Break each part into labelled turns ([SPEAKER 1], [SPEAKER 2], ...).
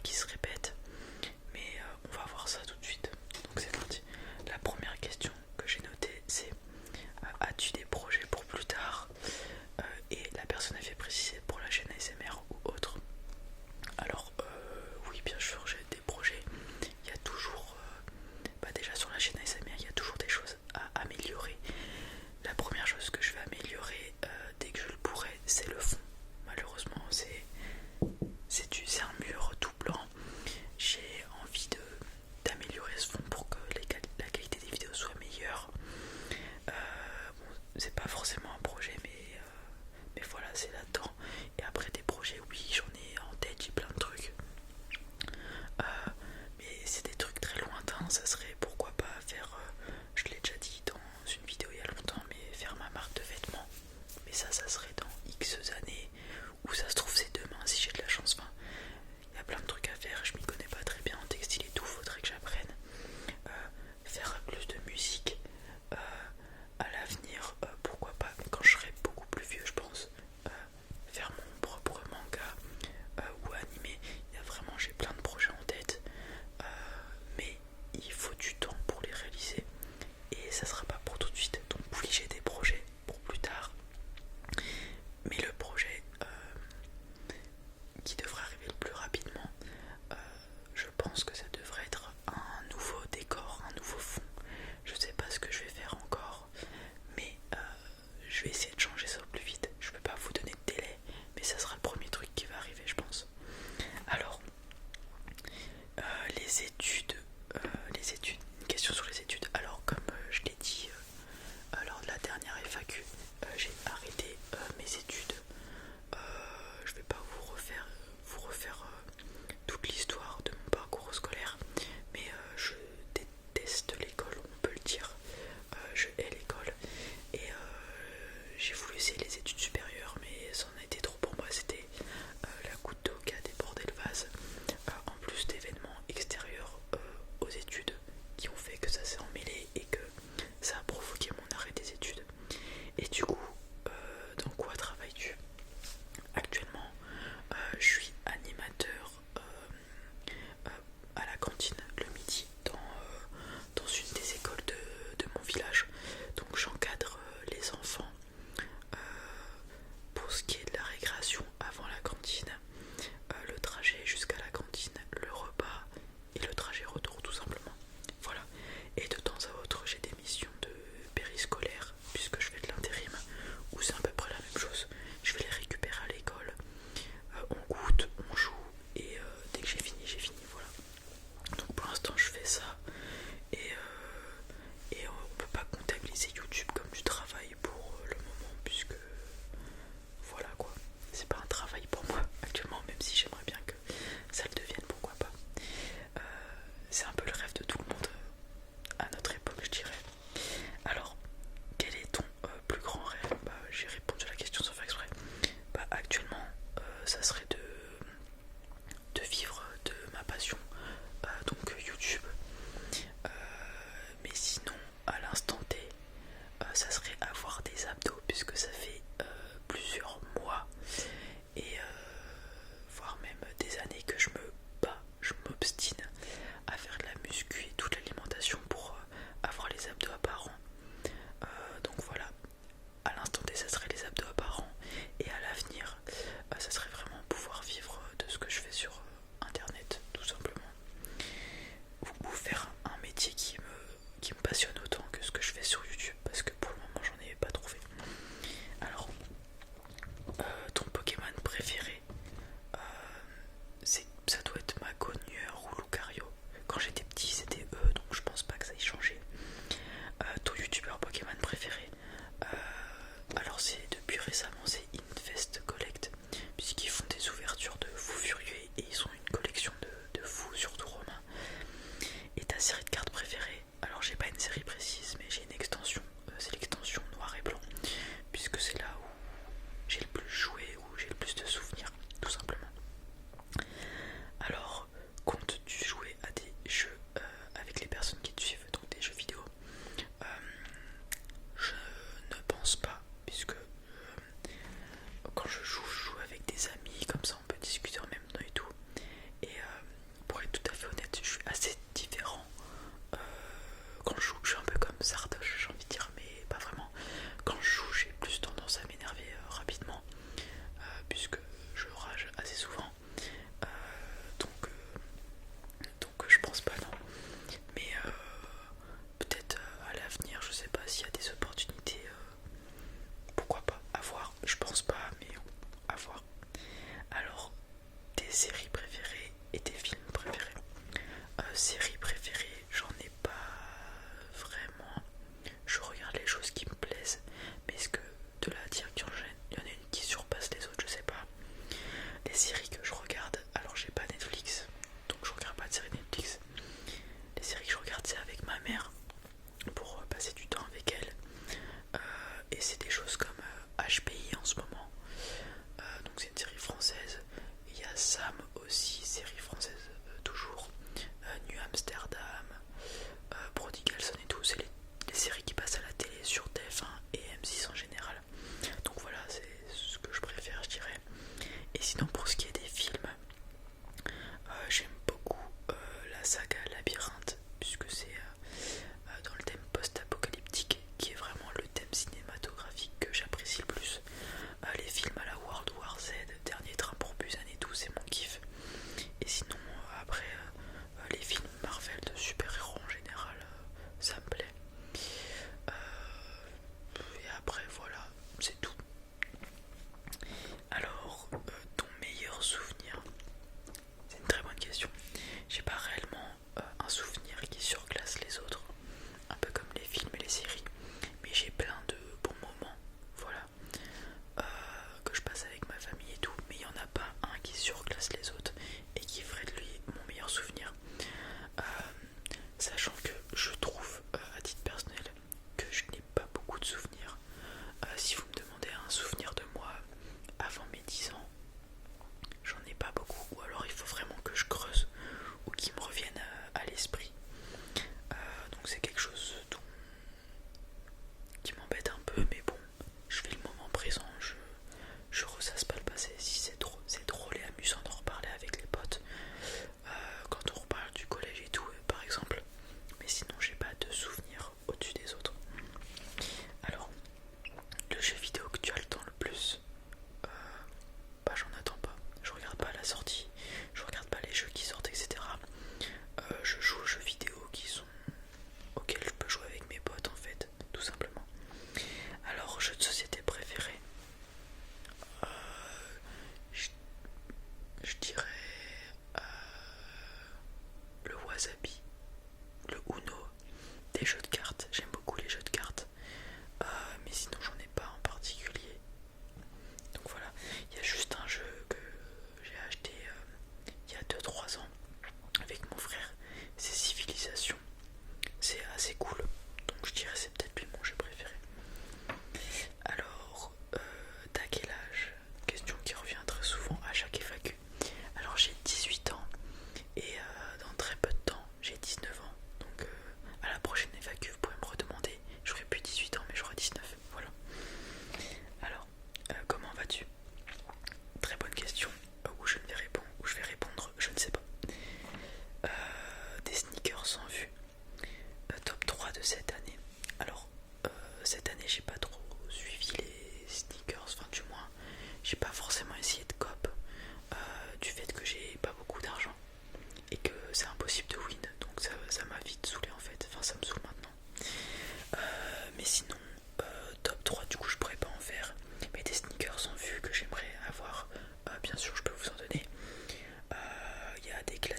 [SPEAKER 1] qui se répètent, mais on va voir ça tout de suite. Donc c'est parti. La première question que j'ai notée, c'est as-tu des projets pour plus tard? Et la personne a fait préciser pour la chaîne ASMR ou autre. Alors oui, bien sûr, j'ai des projets. Il y a toujours, déjà sur la chaîne ASMR, il y a toujours des choses à améliorer. La première chose que je vais améliorer dès que je le pourrai, c'est le fond. Malheureusement, c'est un mur tout blanc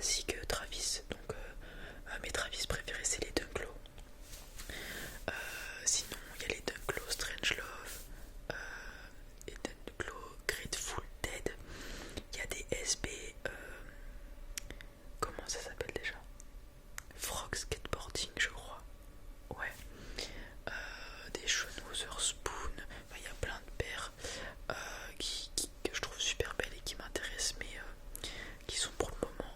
[SPEAKER 1] classiques Travis. Donc mes Travis préférés c'est les Dunklo. Sinon il y a les Dunklo Strangelove, les Dunklo Grateful Dead. Il y a des SB, comment ça s'appelle déjà? Frog Skateboarding je crois. Ouais. Des Schonhauser Spoon. Enfin, il y a plein de paires que je trouve super belles et qui m'intéressent, mais qui sont pour le moment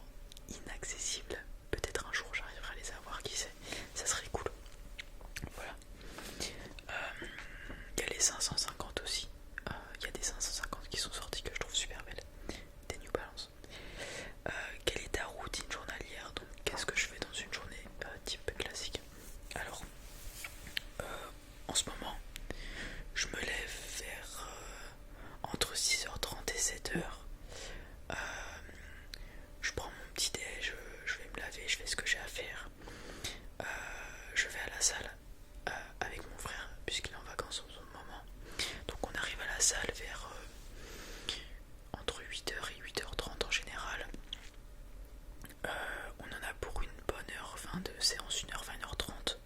[SPEAKER 1] inaccessibles. Peut-être un jour j'arriverai à les avoir, qui sait, ça serait cool. Voilà. Il y a les 550 aussi. Il y a des 550 qui sont sortis que je trouve super belles. Des New Balance. Quelle est ta routine journalière? Donc qu'est-ce que je fais dans une journée type classique? Alors en ce moment je me lève vers entre 6h30 et 7h. Je prends mon petit déj, je vais me laver, je fais ce que j'ai à faire. Je vais à la salle avec mon frère puisqu'il est en vacances en ce moment. Donc on arrive à la salle vers entre 8h et 8h30 en général. On en a pour une bonne heure, enfin de séance, 1h20, 1h30.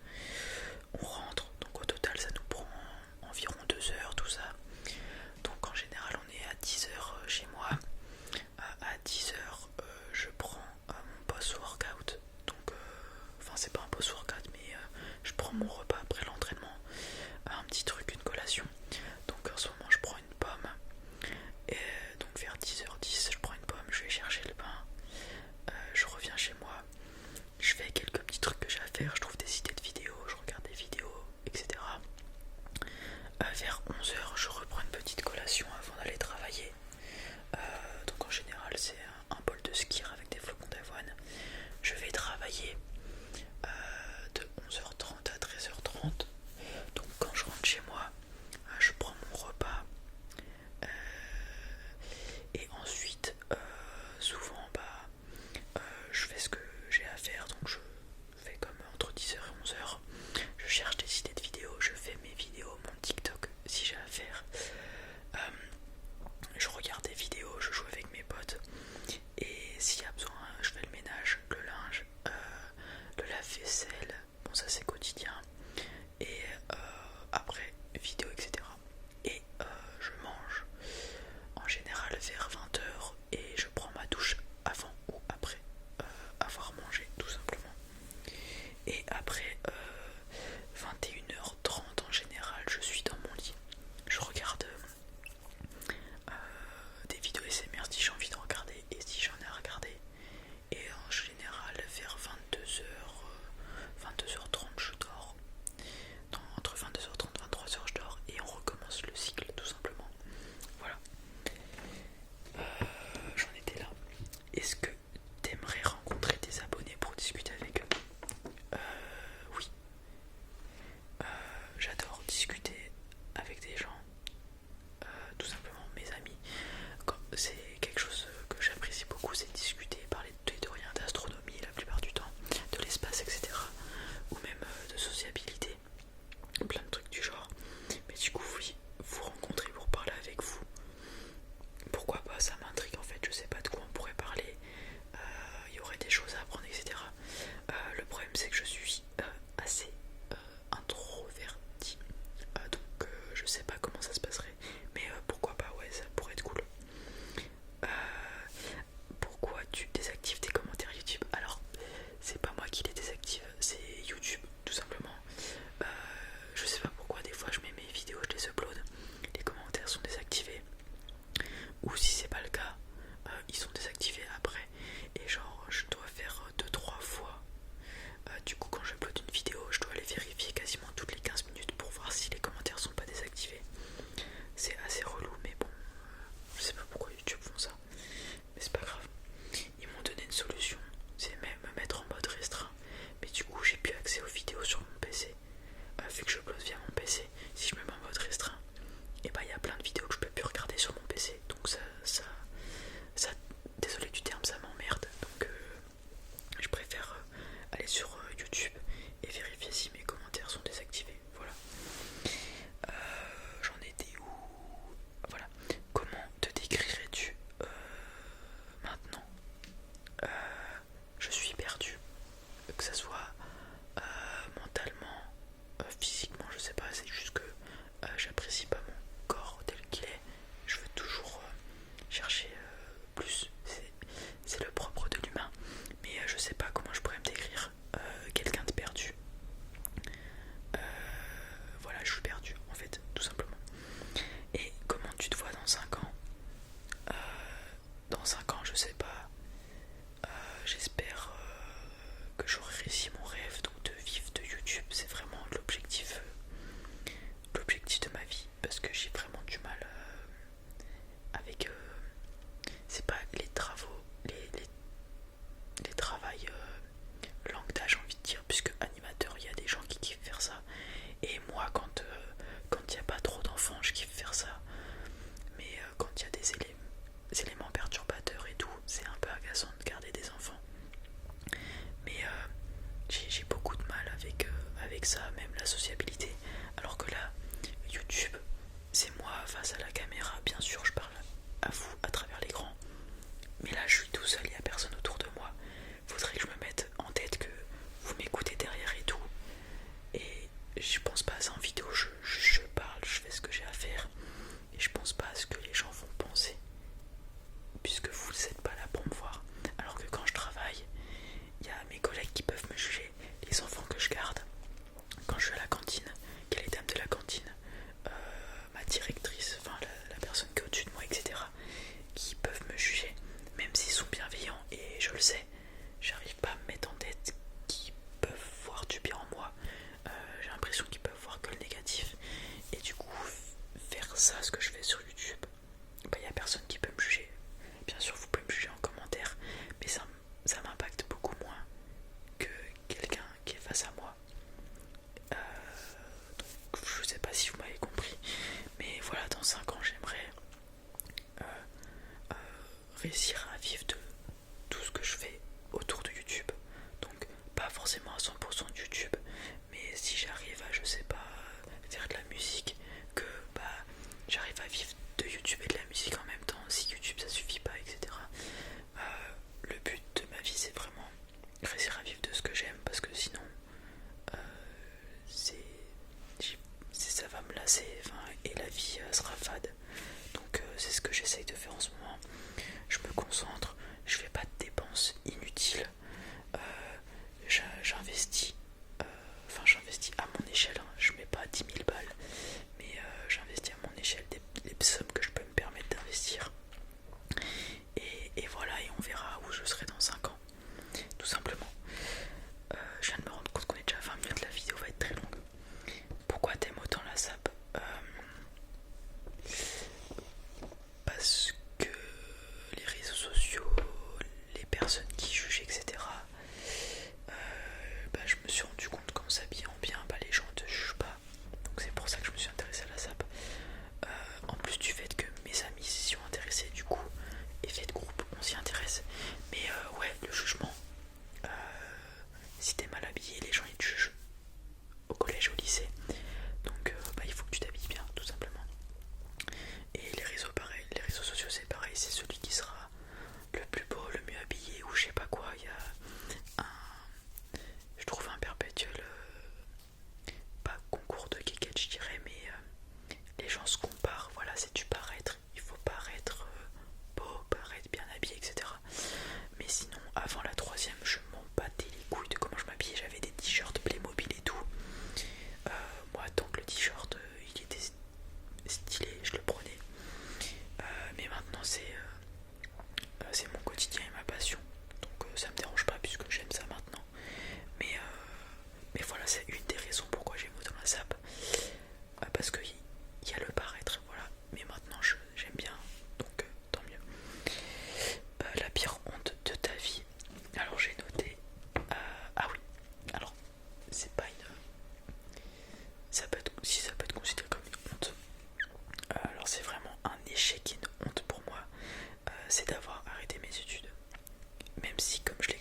[SPEAKER 1] On rentre, donc au total ça nous prend environ 2 heures tout ça. Donc en général on est à 10h chez moi. À 10h je prends mon post-workout. Donc enfin c'est pas un post-workout mais je prends mon repas après l'entraînement. Un petit truc, une collation. Donc en ce moment je prends une pomme. Et donc vers 10h10 je prends une pomme, je vais chercher le pain. Je reviens chez moi. Je fais quelques petits trucs que j'ai à faire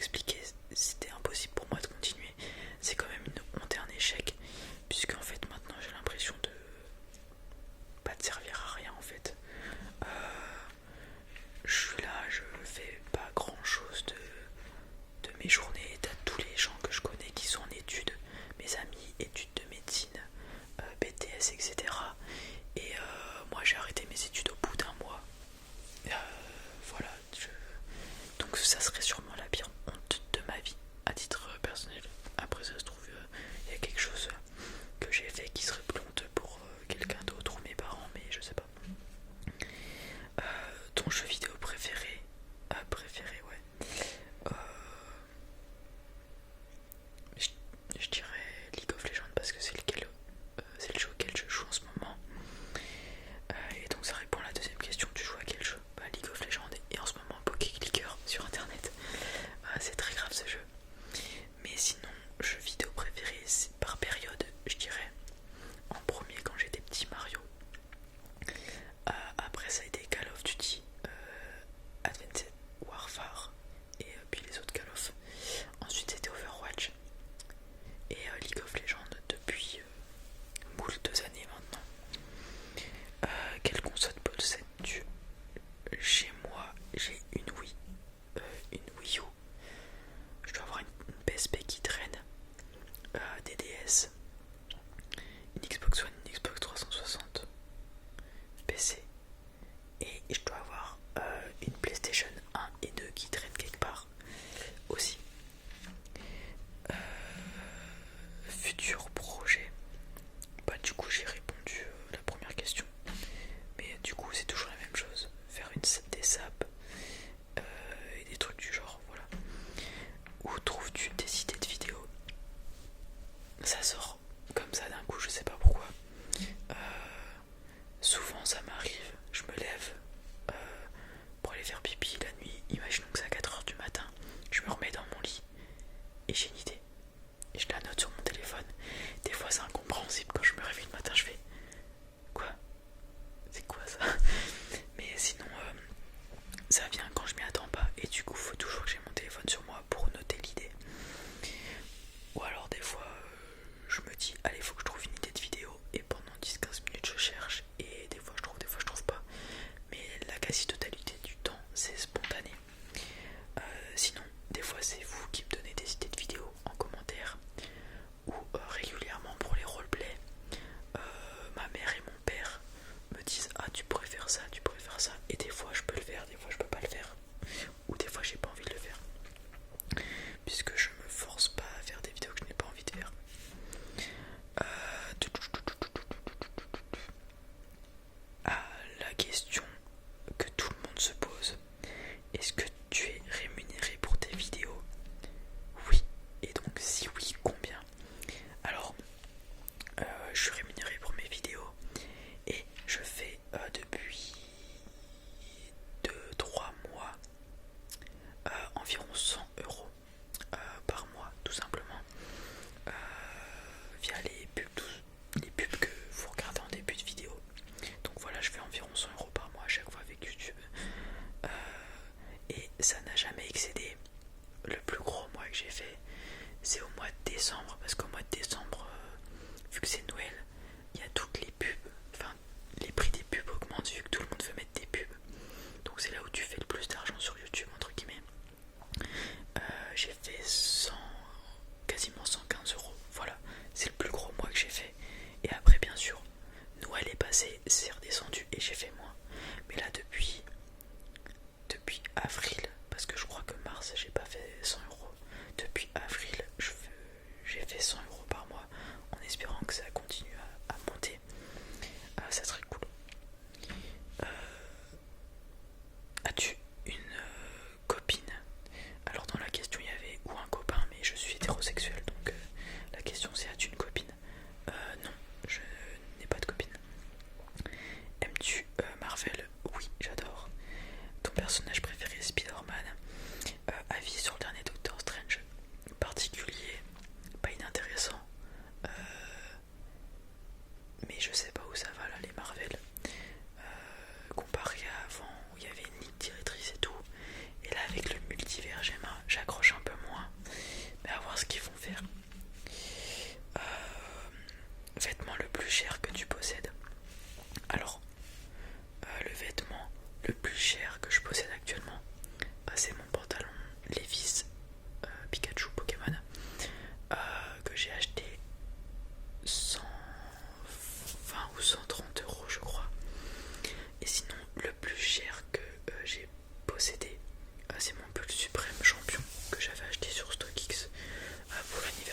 [SPEAKER 1] expliqué, c'était impossible pour moi de continuer. C'est quand même une honte et un échec, puisque en fait maintenant j'ai l'impression de pas de servir à rien en fait. Je suis là, je fais pas grand chose de mes journées. T'as tous les gens que je connais qui sont en études, mes amis, études de médecine, BTS, etc. Et moi j'ai arrêté mes études au bout d'un mois. Voilà, donc ça serait sûrement la pire honte de ma vie à titre personnel. Après ça se trouve, il y a quelque chose que j'ai fait qui serait plus honteux pour quelqu'un d'autre ou mes parents, mais je sais pas. Ton jeu vidéo préféré? Préféré, ouais. Je dirais League of Legends parce que c'est le jeu auquel je joue en ce moment. Et donc ça répond à la deuxième question, tu joues à quel jeu? League of Legends et en ce moment Poké Clicker sur internet. C'est très grave ce jeu. Mais sinon, jeu vidéo préféré par période, je dirais en premier quand j'étais petit Mario. Après ça a été Call of Duty, Advanced Warfare et puis les autres Call of. Ensuite c'était Overwatch et League of Legends depuis moult années maintenant. Quelle console possèdes-tu? Chez moi j'ai une Wii U. Je dois avoir une PSP qui traîne, des DS, une Xbox One, une Xbox 360, PC, et je dois avoir une PlayStation 1 et 2 qui traînent quelque part aussi. Futur projet, du coup j'ai répondu à la première question, mais du coup c'est toujours la même chose, faire des saps et des trucs du genre, voilà. Où trouves-tu des idées de vidéos? Ça sort comme ça d'un coup, je sais pas pourquoi. Souvent ça m'arrive, je me lève pour aller faire pipi la nuit, imaginons que c'est à 4h du matin, je me remets dans mon lit et j'ai une idée. Et je la note sur mon téléphone. Des fois c'est incompréhensible, quand je me réveille le matin je fais quoi? C'est quoi ça? Mais sinon ça vient quand je m'y attends pas, et du coup faut toujours que j'ai mon téléphone sur moi pour noter l'idée. Ou alors des fois je me dis allez faut que je trouve une idée de vidéo, et pendant 10-15 minutes je cherche, et des fois je trouve pas, mais la quasi-totalité du temps c'est spontané. Sinon des fois c'est vous qui me donnez des idées de vidéos en commentaire, ou régulièrement pour les roleplays, ma mère et mon père me disent tu préfères ça, et des fois je peux le faire, des fois je peux pas le faire, ou des fois j'ai pas envie de le faire, puisque je me force pas à faire des vidéos que je n'ai pas envie de faire. La question que tout le monde se pose: est-ce que tu es rémunéré pour tes vidéos? Oui. Et donc si oui, combien? Alors je suis rémunéré pour mes vidéos, et je fais depuis 2-3 mois environ 100 € par mois, tout simplement, via les pubs que vous regardez en début de vidéo. Donc voilà, je fais environ 100 € par mois à chaque fois avec YouTube, et ça n'a jamais excédé. Le plus gros mois que j'ai fait, c'est au mois de décembre, parce qu'au mois de décembre, vu que c'est Noël, il y a toutes les pubs, enfin les prix des pubs augmentent vu que tout le monde veut mettre des pubs, donc c'est là où tu fais le plus d'argent sur YouTube entre guillemets. J'ai fait quasiment 115 €, voilà, c'est le plus gros mois que j'ai fait. Et après bien sûr Noël est passé, c'est redescendu et j'ai fait moins, mais là depuis avril, parce que je crois que mars j'ai pas fait 100 €, depuis avril j'ai fait 100 € par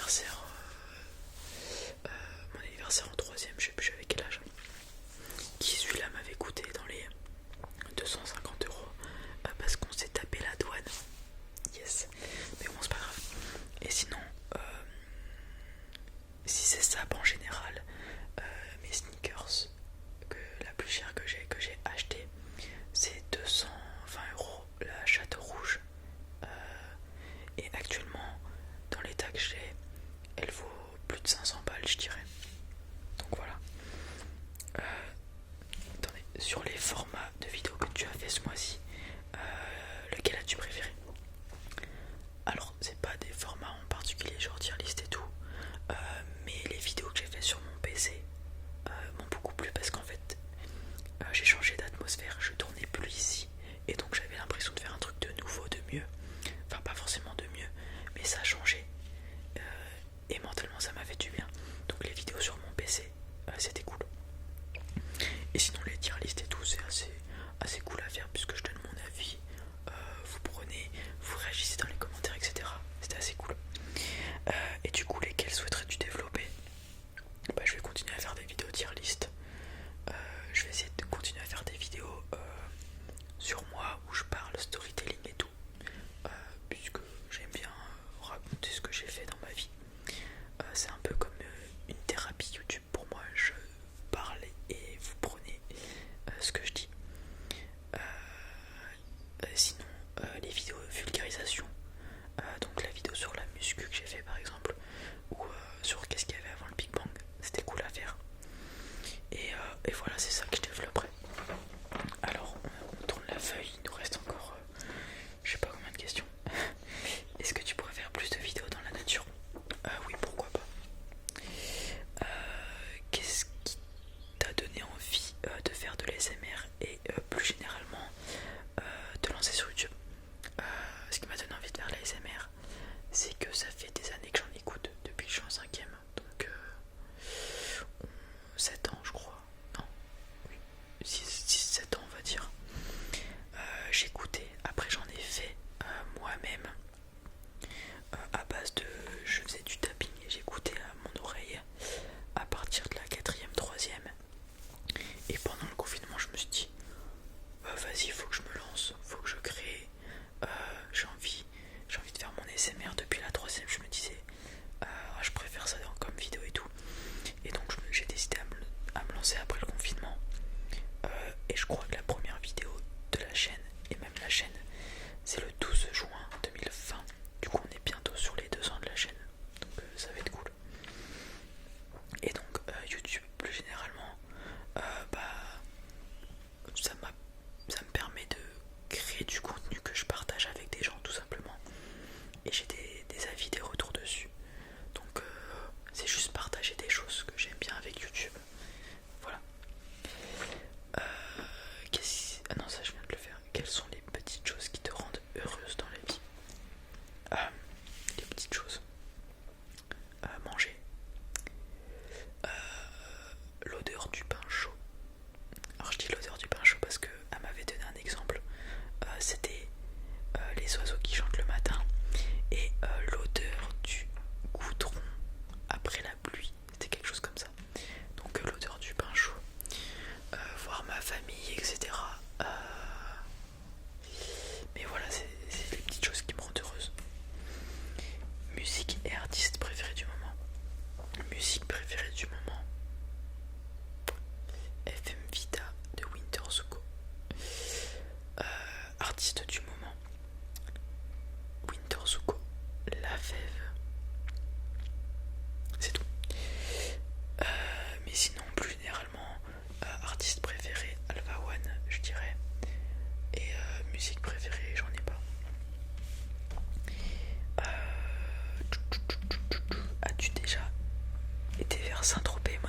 [SPEAKER 1] anniversaire, en troisième, je sais plus j'avais quel âge, qui celui-là m'avait coûté dans les 250 € parce qu'on s'est tapé la douane. Yes, mais bon c'est pas grave. Et sinon, si c'est ça en général, mes sneakers, la plus chère que j'ai acheté, c'est 220 € la Château Rouge. Et actuellement, dans l'état que j'ai, elle vaut plus de 500 balles, je dirais. Donc voilà. Attendez, sur les formats de vidéos que tu as fait ce mois-ci, lequel as-tu préféré? Alors, c'est pas des formats en particulier, genre tier list et tout, mais les vidéos que j'ai fait sur mon PC m'ont beaucoup plu parce qu'en fait, j'ai changé d'atmosphère, je tournais plus ici, et donc j'avais l'impression de faire un truc de nouveau, de mieux. Enfin, pas forcément de mieux, mais ça a changé. Et mentalement, ça m'a fait du bien. Donc les vidéos sur mon PC, c'était cool. Et sinon, les tier list et tout, c'est assez cool à faire puisque je donne mon avis. Vous prenez, vous réagissez dans les commentaires, etc. C'était assez cool. Et du coup, lesquels souhaiterais-tu développer? Bah, je vais continuer à faire des vidéos tier list. Je vais essayer de continuer à faire des vidéos sur moi où je parle storytelling et tout. Puisque j'aime bien raconter ce que j'ai fait dans ma vie. C'est un peu comme une thérapie YouTube pour moi. Je parle et vous prenez ce que je dis. Sinon, les vidéos de vulgarisation, donc la vidéo sur la muscu que j'ai fait par exemple, ou sur qu'est-ce qu'il y avait avant le Big Bang, c'était cool à faire. Et voilà, c'est ça que je développerai. Alors, on tourne la feuille, il nous reste encore je sais pas combien de questions. Est-ce que tu pourrais faire plus de vidéos dans la nature? Oui, pourquoi pas. Qu'est-ce qui t'a donné envie de faire de l'ASMR et plus généralement de lancer sur YouTube? Ce qui m'a donné envie de faire l'ASMR, c'est que ça fait des années que j'en écoute depuis que je suis en 5ème, donc 7 ans je crois, non, oui, 6-7 ans on va dire. J'écoutais, après j'en ai fait moi-même à base de, je faisais du tapping et j'écoutais à mon oreille à partir de la 4ème, 3ème. Et pendant le confinement je me suis dit vas-y, faut que je me lance, faut que je crée, j'ai envie de faire mon ASMR. Depuis la 3ème je me disais je préfère ça comme vidéo et tout, et donc j'ai décidé à me lancer après le confinement. Et je crois que la première vidéo de la chaîne, et même la chaîne, c'est le 12 juin 2020. Du coup on est bientôt sur les 2 ans de la chaîne, donc ça va être cool. Et donc YouTube plus généralement, ça me permet de créer du contenu que je partage avec des gens tout simplement. Et j'ai des avis, des retours dessus. Donc c'est juste partager des choses que j'aime bien avec YouTube. Voilà. Ah non, ça je viens de le faire. Quelles sont les petites choses qui te rendent heureuse dans la vie? Les petites choses. Manger. L'odeur du pain chaud. Alors je dis l'odeur du pain chaud parce qu'elle m'avait donné un exemple. C'était les oiseaux qui chantent le matin et l'odeur du goudron après la pluie. C'était quelque chose comme ça. Donc l'odeur du pain chaud. Voir ma famille, etc. Mais voilà, c'est les petites choses qui me rendent heureuse. Musique et artiste préféré du moment. Musique préférée du moment. FM Vita de Winter Zuko. Artiste du moment. Winter Zuko. La Fève. C'est tout. Mais sinon, plus généralement, artiste préféré, Alpha One, je dirais. Et musique préférée, j'en ai pas. As-tu déjà été vers Saint-Tropez?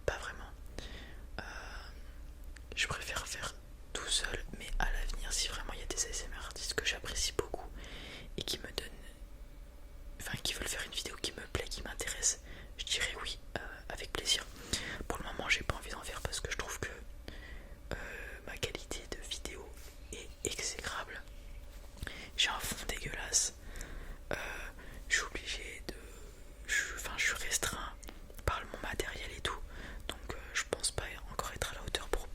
[SPEAKER 1] pas vraiment. Je préfère faire tout seul, mais à l'avenir, si vraiment il y a des ASMR artistes que j'apprécie beaucoup et qui me donnent, enfin qui veulent faire une vidéo qui me plaît, qui m'intéresse, je dirais oui, avec plaisir. Pour le moment, j'ai pas envie d'en faire parce que je trouve que ma qualité de vidéo est exécrable. J'ai un fond dégueulasse. Je suis obligé de. Je suis restreint par mon matériel et tout. Donc je pense pas encore être à la hauteur pour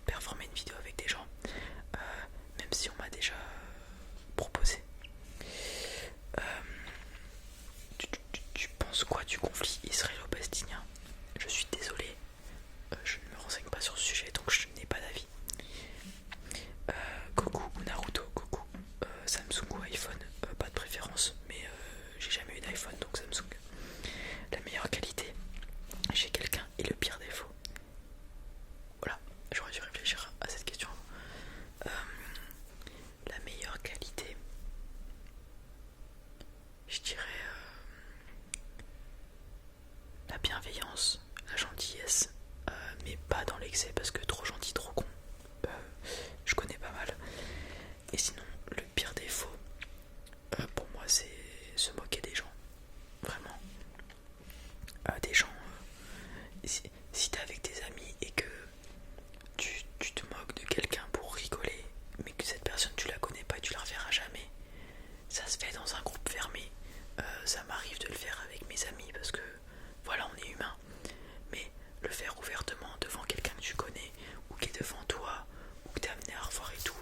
[SPEAKER 1] performer une vidéo avec des gens. Même si on m'a déjà proposé. Tu penses quoi du conflit israélo-palestinien? Je suis désolé, je ne me renseigne pas sur ce sujet donc je n'ai pas d'avis. Goku ou Naruto? Goku. Samsung ou iPhone? Pas de préférence, mais j'ai jamais eu d'iPhone donc Samsung. La meilleure qualité chez quelqu'un et le pire défaut? Voilà, j'aurais dû réfléchir à cette question. La meilleure qualité, je dirais la bienveillance, la gentillesse, mais pas dans l'excès parce que trop gentil, trop con, je connais pas mal. Et sinon, le pire défaut, pour moi, c'est se moquer des gens. Vraiment. Des gens, si t'es avec tes amis et que tu te moques de quelqu'un pour rigoler, mais que cette personne tu la connais pas et tu la reverras jamais, ça se fait dans un groupe fermé. Ça m'arrive de le faire avec mes amis parce que voilà, on est humain. Mais le faire ouvertement devant quelqu'un que tu connais ou qui est devant toi ou que t'es amené à revoir et tout,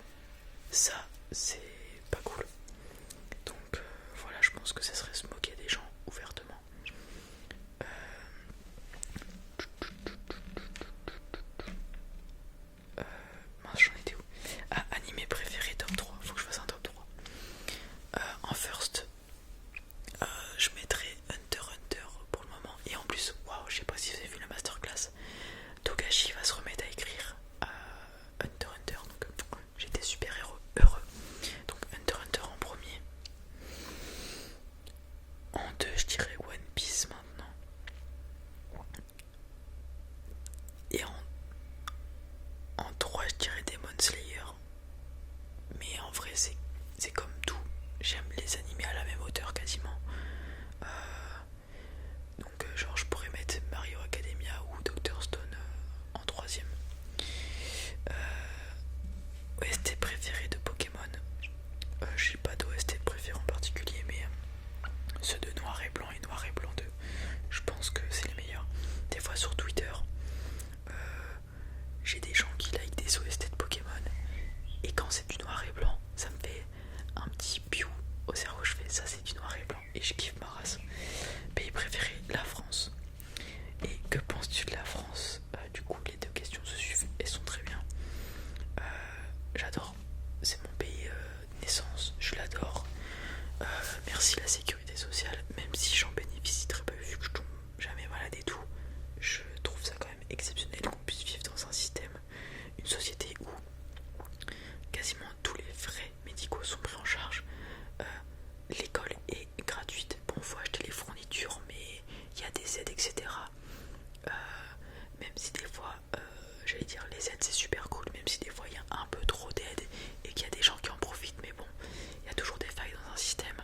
[SPEAKER 1] ça c'est pas cool. Donc voilà, je pense que ça serait se moquer des gens ouvertement. Mince, j'en étais où? Animé préféré top 3, faut que je fasse un top 3. En first, je mettrai Hunter x Hunter pour le moment. Et en plus, waouh, je sais pas si vous avez vu la masterclass, Togashi va se remettre à écrire Hunter x Hunter, donc j'étais super heureux. Donc Hunter x Hunter en premier. En deux, je dirais One Piece maintenant. Et en 3, je dirais Demon Slayer. Mais en vrai, c'est comme tout. J'aime les animés à la même hauteur quasiment. Donc genre je pourrais mettre Mario Academia ou Dr Stone en troisième. OST préféré de Pokémon. J'ai pas d'OST préféré en particulier, mais ceux de Noir et Blanc et Noir et Blanc 2, je pense que c'est les meilleurs. Des fois sur Twitter, j'ai des gens qui like des OST de Pokémon et quand c'est du noir et blanc, ça me fait un petit piou au cerveau. Je fais ça, c'est du noir et blanc et je kiffe ma race. Pays préféré, la France. Et que penses-tu de la France? Du coup, les deux questions se suivent et sont très bien. J'adore. C'est mon pays naissance. Je l'adore. Merci la sécurité sociale, même si j'en bénéficie très peu vu que je tombe jamais malade et tout. Je trouve ça quand même exceptionnel qu'on puisse vivre dans un système, une société où quasiment tous les frais médicaux sont pris en charge. L'école est gratuite. Bon, faut acheter les fournitures, mais il y a des aides, etc. Même si des fois, j'allais dire les aides c'est super cool, même si des fois il y a un peu trop d'aides et qu'il y a des gens qui en profitent, mais bon, il y a toujours des failles dans un système.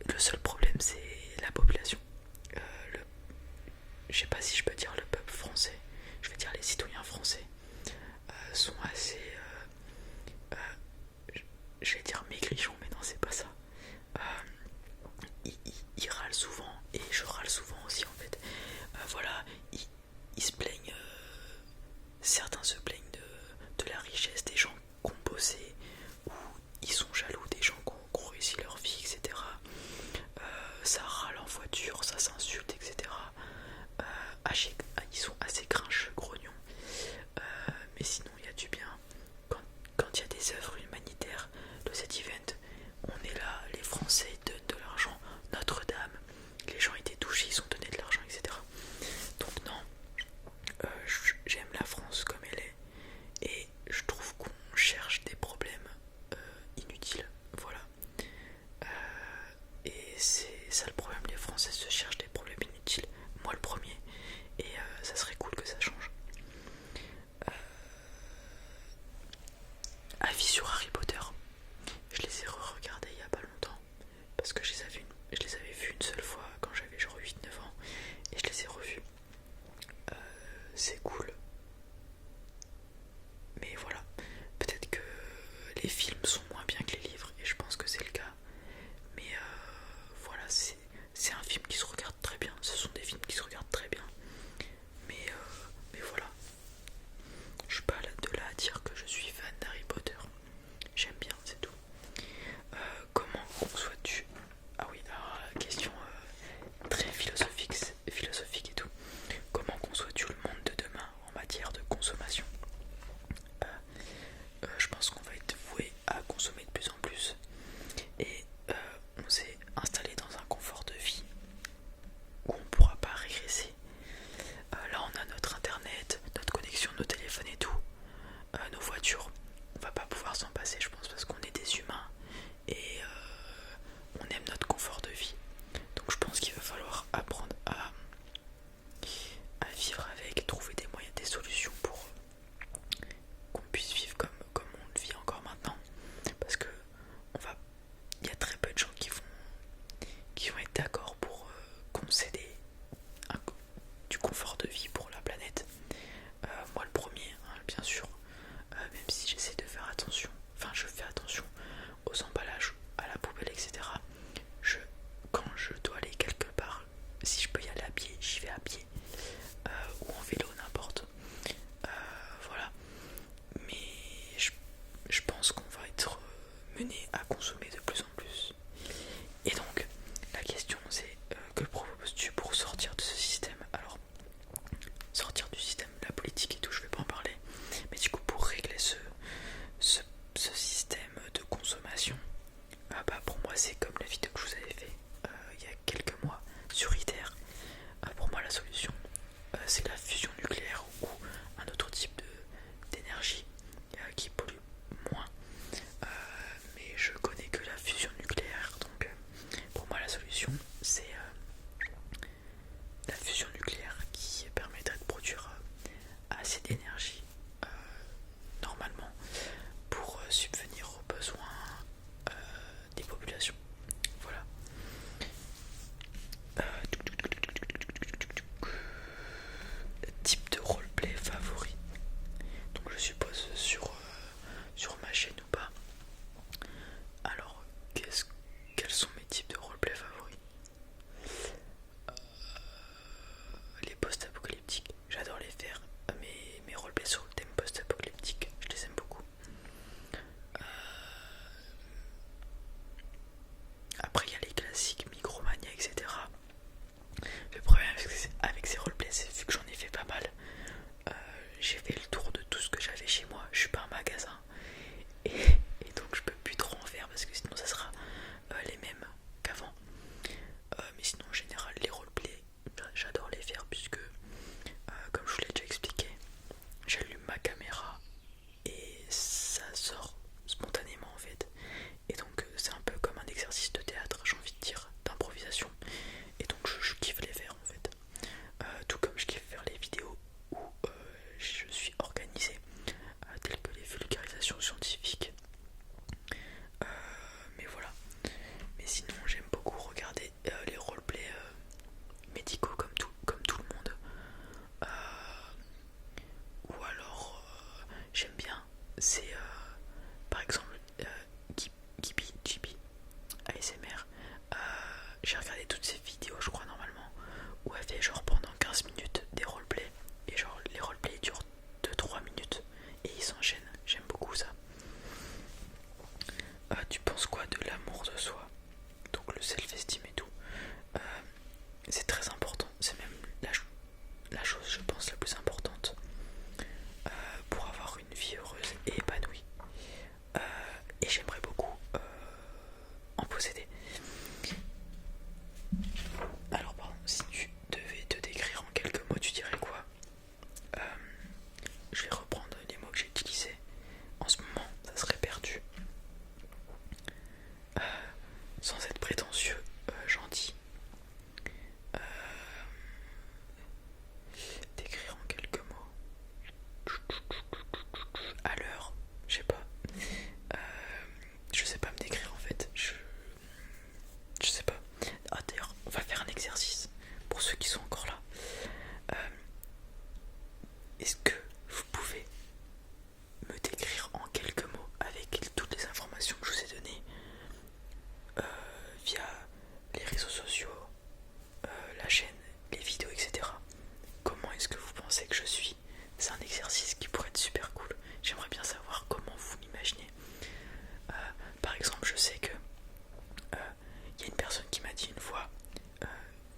[SPEAKER 1] Le seul problème c'est la population. Je sais pas si je peux dire le peuple français, je vais dire les citoyens français sont assez, je vais dire maigrichons, mais non c'est pas ça. Ils râlent souvent et je râle souvent aussi en fait. Voilà, ils se plaignent, certains se plaignent de la richesse des gens qui ont bossé, ou ils sont jaloux des gens qui ont réussi leur vie, etc. Ça râle en voiture, ça s'insulte, etc. À chaque et je les ai revus. C'est cool. Mais voilà, peut-être que les films sont moins bien que les livres, et je pense que c'est le cas. Mais voilà, c'est un film qui se regarde très bien. Ce sont des films qui se regardent très bien. Mais voilà, je suis pas de là à dire que je suis fan d'Harry Potter. J'aime bien, c'est tout. Comment conçois-tu... Ah oui, alors la question très philosophique et tout. Comment conçois-tu le monde de demain en matière de consommation? Je pense qu'on va être voué à consommer de plus en plus. Et on s'est installé dans un confort de vie où on ne pourra pas régresser. Là on a notre internet, notre connexion, nos téléphones et tout, nos voitures. On va pas pouvoir s'en passer, je pense, parce qu'on est des humains et on aime notre confort de vie. Donc je pense qu'il va falloir apprendre à vivre avec, trouver des moyens, des solutions pour qu'on puisse vivre comme on le vit encore maintenant. Parce que il y a très peu de gens qui vont être d'accord pour concéder du confort de vie pour la planète. Moi le premier, hein, bien sûr, même si j'essaie de faire attention, enfin je fais attention aux emballages, à la poubelle, etc. Quand je dois aller quelque part, si je peux y aller à pied, j'y vais à pied, ou en vélo, n'importe. Voilà. Mais je pense qu'on va être mené à consommer de plus en plus. Et donc, la question c'est que proposes-tu pour sortir de ce système? Alors, sortir du système, la politique et tout, je vais pas en parler. Mais du coup, pour régler ce système de consommation, pour moi, c'est comme la vidéo que je vous avais fait il y a quelques mois sur ITER. Pour moi, la solution, c'est la fusion nucléaire ou un autre type d'énergie qui pollue moins. Mais je connais que la fusion nucléaire, donc pour moi, la solution, c'est la fusion nucléaire qui permettrait de produire assez d'énergie normalement pour subvenir aux besoins des populations. Voilà. Type de roleplay favori. Donc je suppose sur ma chaîne ou pas. Alors quels sont mes types de roleplay favoris? Les post-apocalyptiques, j'adore les faire. Mes roleplays sur le thème post-apocalyptique, je les aime beaucoup. Après il y a les classiques Micromania, etc. Le problème avec ces roleplays, c'est vu que j'en ai fait pas mal, j'ai fait le tour de tout ce que j'avais chez moi. Je suis pas un magasin et donc je peux plus trop en faire parce que sinon ça sera les mêmes qu'avant. Mais sinon en général les roleplays, j'adore les faire puisque comme je vous l'ai déjà expliqué, j'allume ma caméra et ça sort spontanément en fait. Et donc c'est un peu comme un exercice de théâtre, j'ai envie de dire, d'improvisation. Et donc je kiffe les faire en fait. Tout comme je kiffe faire les vidéos où je suis organisé, telles que les vulgarisations scientifiques. Mais voilà. Mais sinon j'aime beaucoup regarder les roleplays médicaux comme tout le monde. Ou alors j'aime bien, c'est par exemple Gibi ASMR. J'ai regardé toutes ces vidéos, je crois, normalement, où elle fait genre pendant 15 minutes des roleplays. Et genre les roleplays durent 2-3 minutes et ils s'enchaînent. J'aime beaucoup ça. Tu penses quoi de l'amour de soi? Donc le self-esteem et tout. C'est très important. C'est même la chose, je pense, la plus importante pour avoir une vie heureuse et épanouie. Et j'aimerais beaucoup en posséder. Alors pardon, si tu devais te décrire en quelques mots, tu dirais quoi? Je vais reprendre les mots que j'ai utilisés. En ce moment, ça serait perdu. Sans être prétentieux, gentil. Décrire en quelques mots. À l'heure, je sais pas. Je sais pas me décrire en fait. Je sais pas. Ah d'ailleurs, on va faire un exercice pour ceux qui sont encore là. les vidéos, etc. Comment est-ce que vous pensez que je suis? C'est un exercice qui pourrait être super cool. J'aimerais bien savoir comment vous m'imaginez. Par exemple, je sais que y a une personne qui m'a dit une fois,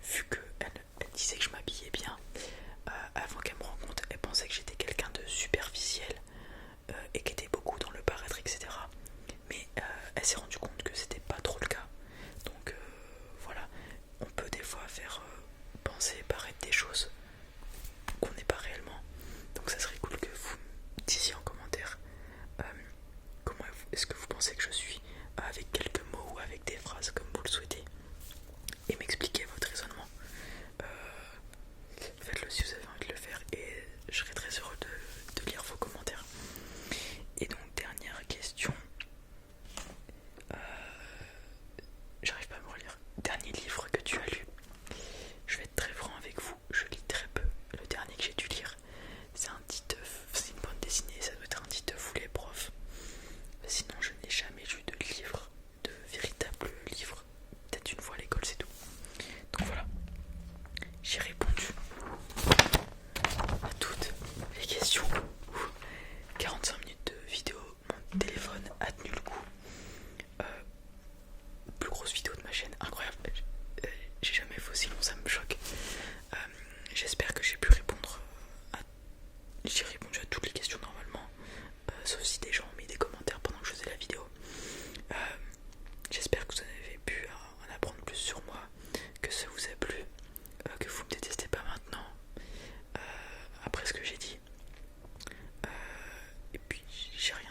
[SPEAKER 1] vu qu'elle disait que je m'habillais bien, avant qu'elle me rencontre, elle pensait que j'étais quelqu'un de superficiel et qui était beaucoup dans le paraître, etc. Mais elle s'est rendue compte que c'était pas trop le cas. Donc voilà, on peut des fois faire penser, paraître des choses qu'on n'est pas réellement. Donc ça serait cool que vous me disiez en commentaire comment est-ce que vous pensez que je suis, avec quelques mots ou avec des phrases comme vous le souhaitez, et m'expliquer votre raisonnement. Faites-le si vous avez envie de le faire et je serai très heureux de lire vos commentaires. Et donc dernière question, j'arrive pas à me relire. Dernier livre que tu as lu? Je vais être très franc avec vous, je lis très peu. Le dernier que j'ai dû lire, c'est un Titeuf, c'est une bande dessinée, ça doit être un Titeuf ou les profs. Sinon je n'ai jamais lu de livre, de véritable livre. Peut-être une fois à l'école, c'est tout. Donc voilà, j'ai répondu à toutes les questions. 45 minutes de vidéo, mon téléphone a tenu le coup. Plus grosse vidéo de ma chaîne, incroyable. J'ai jamais fait aussi long, ça me choque. J'espère que j'ai pu répondre j'ai répondu à toutes les questions normalement, sauf si des gens ont mis des commentaires pendant que je faisais la vidéo. J'espère que vous avez pu en apprendre plus sur moi, que ça vous a plu, que vous me détestez pas maintenant après ce que j'ai dit. Et puis j'ai rien